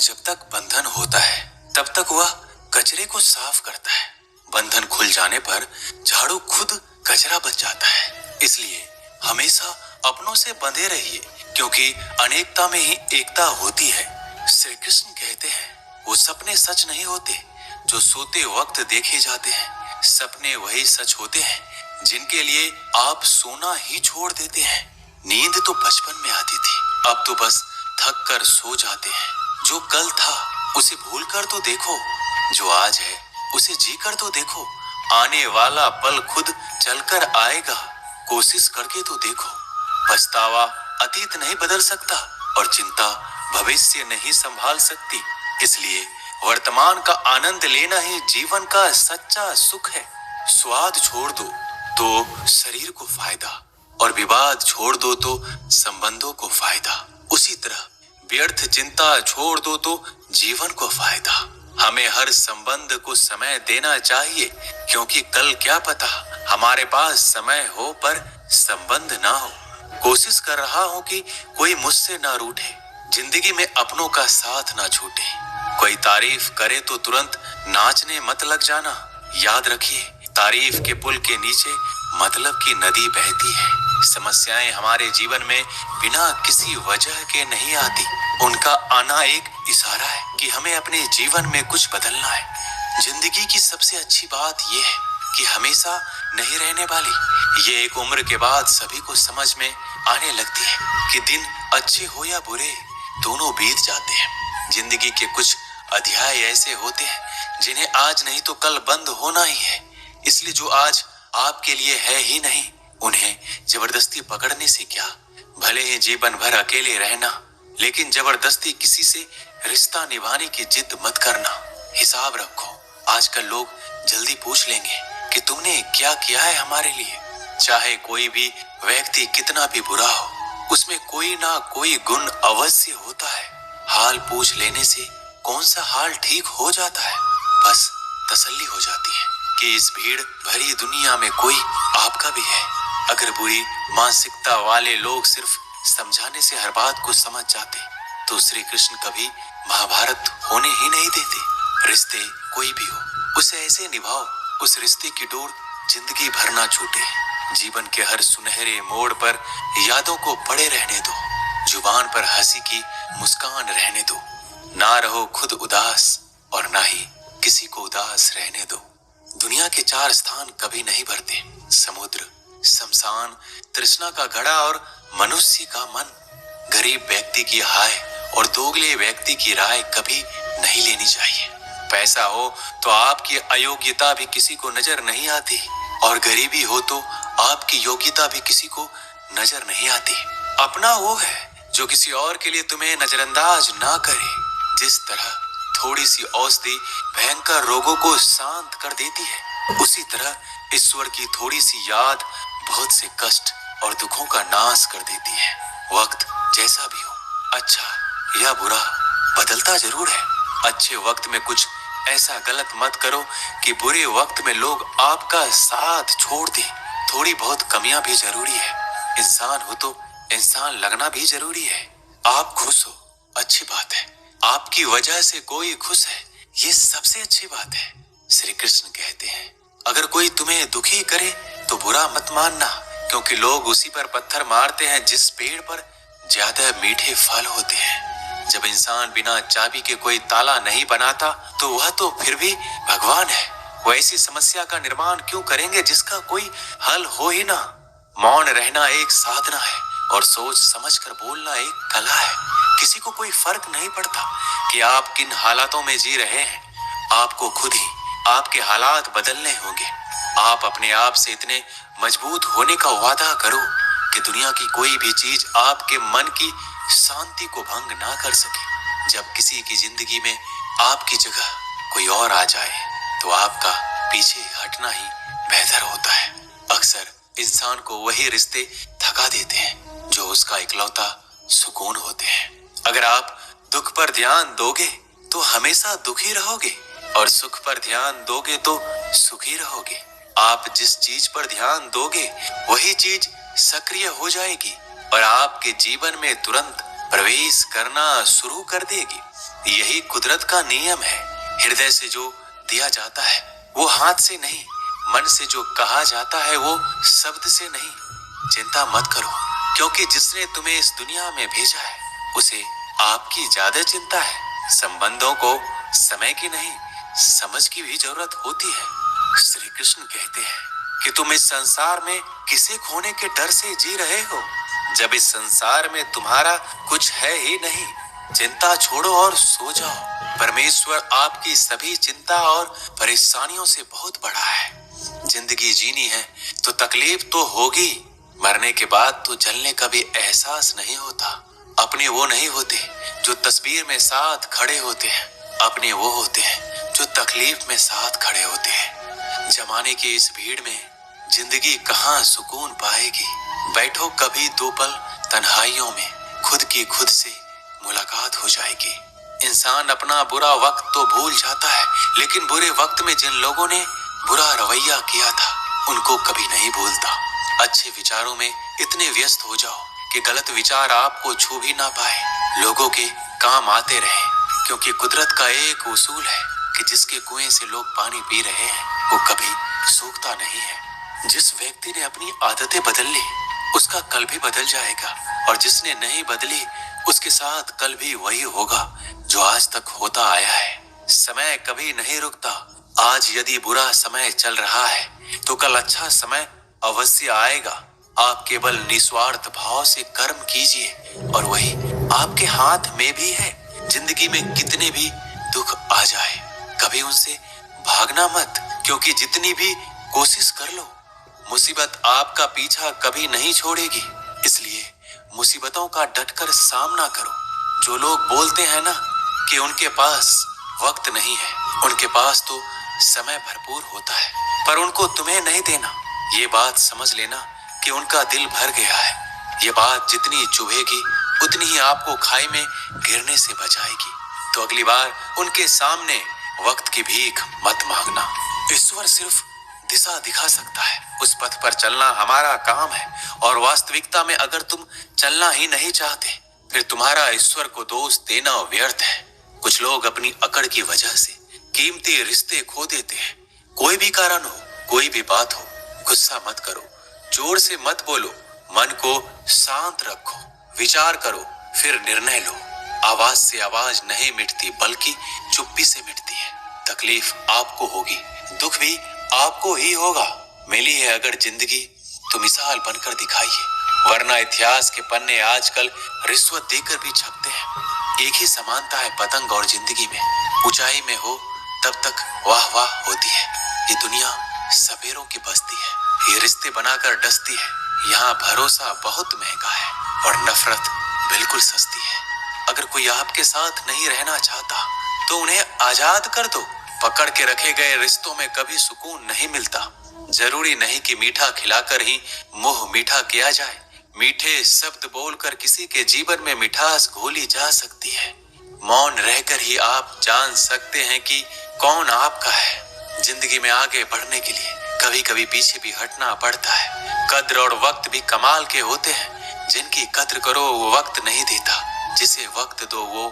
जब तक बंधन होता है तब तक वह कचरे को साफ करता है। बंधन खुल जाने पर झाड़ू खुद कचरा बन जाता है। इसलिए हमेशा अपनों से बंधे रहिए, क्योंकि अनेकता में ही एकता होती है। श्री कृष्ण कहते हैं, वो सपने सच नहीं होते जो सोते वक्त देखे जाते हैं। सपने वही सच होते हैं जिनके लिए आप सोना ही छोड़ देते हैं। नींद तो बचपन में आती थी, अब तो बस थक कर सो जाते हैं। जो कल था उसे भूल कर तो देखो, जो आज है उसे जी कर तो देखो। आने वाला पल खुद चलकर आएगा, कोशिश करके तो देखो। पछतावा अतीत नहीं बदल सकता और चिंता भविष्य नहीं संभाल सकती। इसलिए वर्तमान का आनंद लेना ही जीवन का सच्चा सुख है। स्वाद छोड़ दो तो शरीर को फायदा, और विवाद छोड़ दो तो संबंधों को फायदा। उसी तरह व्यर्थ चिंता छोड़ दो तो जीवन को फायदा। हमें हर संबंध को समय देना चाहिए, क्योंकि कल क्या पता हमारे पास समय हो पर संबंध ना हो। कोशिश कर रहा हूँ कि कोई मुझसे ना रूठे, जिंदगी में अपनों का साथ ना छूटे। कोई तारीफ करे तो तुरंत नाचने मत लग जाना। याद रखिए, तारीफ के पुल के नीचे मतलब की नदी बहती है। समस्याएं हमारे जीवन में बिना किसी वजह के नहीं आती। उनका आना एक इशारा है कि हमें अपने जीवन में कुछ बदलना है। जिंदगी की सबसे अच्छी बात यह है कि हमेशा नहीं रहने वाली। ये एक उम्र के बाद सभी को समझ में आने लगती है कि दिन अच्छे हो या बुरे, दोनों बीत जाते हैं। जिंदगी के कुछ अध्याय ऐसे होते हैं जिन्हें आज नहीं तो कल बंद होना ही है। इसलिए जो आज आपके लिए है ही नहीं, उन्हें जबरदस्ती पकड़ने से क्या। भले ही जीवन भर अकेले रहना, लेकिन जबरदस्ती किसी से रिश्ता निभाने की जिद मत करना। हिसाब रखो, आजकल लोग जल्दी पूछ लेंगे कि तुमने क्या किया है हमारे लिए। चाहे कोई भी व्यक्ति कितना भी बुरा हो, उसमें कोई ना कोई गुण अवश्य होता है। हाल पूछ लेने से कौन सा हाल ठीक हो जाता है। बस तसल्ली हो जाती है कि इस भीड़ भरी दुनिया में कोई आपका भी है। अगर बुरी मानसिकता वाले लोग सिर्फ समझाने से हर बात को समझ जाते तो श्री कृष्ण कभी महाभारत होने ही नहीं देते। रिश्ते कोई भी हो, उसे ऐसे निभाओ उस रिश्ते की डोर जिंदगी भर ना छूटे। जीवन के हर सुनहरे मोड़ पर यादों को पड़े रहने दो। जुबान पर हंसी की मुस्कान रहने दो। ना रहो खुद उदास और ना ही किसी को उदास रहने दो। दुनिया के चार स्थान कभी नहीं भरते, समुद्र, शमशान, तृष्णा का घड़ा और मनुष्य का मन। गरीब व्यक्ति की हाय और दोगले व्यक्ति की राय कभी नहीं लेनी चाहिए। पैसा हो तो आपकी अयोग्यता भी किसी को नजर नहीं आती, और गरीबी हो तो आपकी योग्यता भी किसी को नजर नहीं आती। अपना वो है जो किसी और के लिए तुम्हें नजरअंदाज ना करे। जिस तरह थोड़ी सी औषधि भयंकर रोगों को शांत कर देती है, उसी तरह ईश्वर की थोड़ी सी याद बहुत से कष्ट और दुखों का नाश कर देती है। वक्त जैसा भी हो, अच्छा या बुरा, बदलता जरूर है। अच्छे वक्त में कुछ ऐसा गलत मत करो कि बुरे वक्त में लोग आपका साथ छोड़ दें। थोड़ी बहुत कमियां भी जरूरी है। इंसान हो तो इंसान लगना भी जरूरी है। आप खुश हो, अच्छी बात है। आपकी वजह से कोई खुश है, ये सबसे अच्छी बात है। श्री कृष्ण कहते हैं, अगर कोई तुम्हें दुखी करे तो बुरा मत मानना, क्योंकि लोग उसी पर पत्थर मारते हैं जिस पेड़ पर ज्यादा मीठे फल होते हैं। जब इंसान बिना चाबी के कोई ताला नहीं बनाता तो वह तो फिर भी भगवान है। वो ऐसी समस्या का निर्माण क्यों करेंगे जिसका कोई हल हो ही ना। मौन रहना एक साधना है और सोच समझकर बोलना एक कला है। किसी को कोई फर्क नहीं पड़ता कि आप किन हालातों में जी रहे हैं। आपको खुद ही आपके हालात बदलने होंगे। आप अपने आप से इतने मजबूत होने का वादा करो कि दुनिया की कोई भी चीज आपके मन की शांति को भंग ना कर सके। जब किसी की जिंदगी में आपकी जगह कोई और आ जाए तो आपका पीछे हटना ही बेहतर होता है। अक्सर इंसान को वही रिश्ते थका देते हैं जो उसका इकलौता सुकून होते हैं। अगर आप दुख पर ध्यान दोगे तो हमेशा दुखी रहोगे, और सुख पर ध्यान दोगे तो सुखी रहोगे। आप जिस चीज पर ध्यान दोगे वही चीज सक्रिय हो जाएगी और आपके जीवन में तुरंत प्रवेश करना शुरू कर देगी। यही कुदरत का नियम है। हृदय से जो दिया जाता है वो हाथ से नहीं, मन से जो कहा जाता है वो शब्द से नहीं। चिंता मत करो, क्योंकि जिसने तुम्हें इस दुनिया में भेजा है उसे आपकी ज्यादा चिंता है। संबंधों को समय की नहीं, समझ की भी जरूरत होती है। श्री कृष्ण कहते हैं कि तुम इस संसार में किसे खोने के डर से जी रहे हो, जब इस संसार में तुम्हारा कुछ है ही नहीं। चिंता छोड़ो और सो जाओ। परमेश्वर आपकी सभी चिंता और परेशानियों से बहुत बड़ा है। जिंदगी जीनी है तो तकलीफ तो होगी, मरने के बाद तो जलने का भी एहसास नहीं होता। अपने वो नहीं होते जो तस्वीर में साथ खड़े होते हैं, अपने वो होते हैं जो तकलीफ में साथ खड़े होते हैं। जमाने की इस भीड़ में जिंदगी कहाँ सुकून पाएगी। बैठो कभी दो पल तन्हाइयों में, खुद की खुद से मुलाकात हो जाएगी। इंसान अपना बुरा वक्त तो भूल जाता है, लेकिन बुरे वक्त में जिन लोगों ने बुरा रवैया किया था उनको कभी नहीं भूलता। अच्छे विचारों में इतने व्यस्त हो जाओ कि गलत विचार आपको छू भी ना पाए। लोगों के काम आते रहे, क्योंकि कुदरत का एक उसूल है कि जिसके कुएं से लोग पानी पी रहे हैं वो कभी सूखता नहीं है। जिस व्यक्ति ने अपनी आदतें बदल ली उसका कल भी बदल जाएगा, और जिसने नहीं बदली उसके साथ कल भी वही होगा जो आज तक होता आया है। समय कभी नहीं रुकता। आज यदि बुरा समय चल रहा है तो कल अच्छा समय अवश्य आएगा। आप केवल निस्वार्थ भाव से कर्म कीजिए और वही आपके हाथ में भी है। जिंदगी में कितने भी दुख आ जाए कभी उनसे भागना मत, क्योंकि जितनी भी कोशिश कर लो मुसीबत आपका पीछा कभी नहीं छोड़ेगी। इसलिए मुसीबतों का डटकर सामना करो। जो लोग बोलते हैं ना कि उनके पास वक्त नहीं है, उनके पास तो समय भरपूर होता है, पर उनको तुम्हें नहीं देना। ये बात समझ लेना कि उनका दिल भर गया है। ये बात जितनी चुभेगी उतनी ही आपको खाई में गिरने से बचाएगी। तो अगली बार उनके सामने वक्त की भीख मत मांगना। ईश्वर सिर्फ दिशा दिखा सकता है, उस पथ पर चलना हमारा काम है। और वास्तविकता में अगर तुम चलना ही नहीं चाहते फिर तुम्हारा ईश्वर को दोष देना व्यर्थ है। कुछ लोग अपनी अकड़ की वजह से कीमती रिश्ते खो देते हैं। कोई भी कारण हो, कोई भी बात हो, गुस्सा मत करो, जोर से मत बोलो, मन को शांत रखो, विचार करो, फिर निर्णय लो। आवाज से आवाज नहीं मिटती बल्कि चुप्पी से मिटती है। तकलीफ आपको होगी, दुख भी आपको ही होगा। मिली है अगर जिंदगी तो मिसाल बनकर दिखाइए, वरना इतिहास के पन्ने आजकल रिश्वत देकर भी छपते हैं। एक ही समानता है पतंग और जिंदगी में, ऊंचाई में हो तब तक वाह वाह होती है। ये दुनिया सपेरों की बस्ती है, ये रिश्ते बनाकर डसती है। यहाँ भरोसा बहुत महंगा है और नफरत बिल्कुल सस्ती है। अगर कोई आपके साथ नहीं रहना चाहता तो उन्हें आजाद कर दो। पकड़ के रखे गए रिश्तों में कभी सुकून नहीं मिलता। जरूरी नहीं कि मीठा खिलाकर ही मुंह मीठा किया जाए। मीठे शब्द बोलकर किसी के जीवन में मिठास घोली जा सकती है। मौन रहकर ही आप जान सकते हैं कि कौन आपका है। जिंदगी में आगे बढ़ने के लिए कभी कभी पीछे भी हटना पड़ता है। कद्र और वक्त भी कमाल के होते हैं। जिनकी कद्र करो वो वक्त नहीं देता, जिसे वक्त दो वो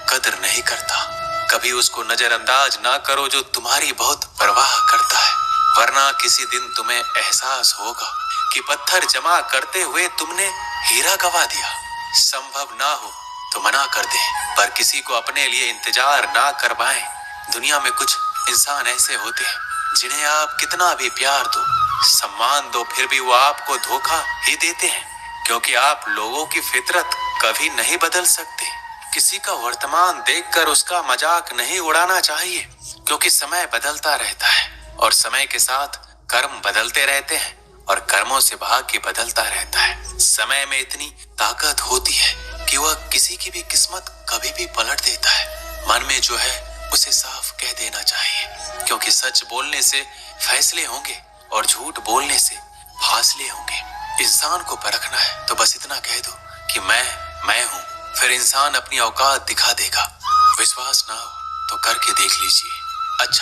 कद्र नहीं करता। कभी उसको नजरअंदाज ना करो जो तुम्हारी बहुत परवाह करता है, वरना किसी दिन तुम्हें एहसास होगा कि पत्थर जमा करते हुए तुमने हीरा गवा दिया। संभव ना हो तो मना कर दे, पर किसी को अपने लिए इंतजार ना करवाएं। दुनिया में कुछ इंसान ऐसे होते हैं जिन्हें आप कितना भी प्यार दो, सम्मान दो, फिर भी वो आपको धोखा ही देते हैं, क्योंकि आप लोगों की फितरत कभी नहीं बदल सकते। किसी का वर्तमान देखकर उसका मजाक नहीं उड़ाना चाहिए, क्योंकि समय बदलता रहता है और समय के साथ कर्म बदलते रहते हैं और कर्मों से भाग्य बदलता रहता है। समय में इतनी ताकत होती है कि वह किसी की भी किस्मत कभी भी पलट देता है। मन में जो है उसे साफ कह देना चाहिए, क्योंकि सच बोलने से फैसले होंगे और झूठ बोलने से फासले होंगे। इंसान को परखना है तो बस इतना कह दो कि मैं हूँ, फिर इंसान अपनी औकात दिखा देगा। विश्वास ना हो तो करके देख लीजिए।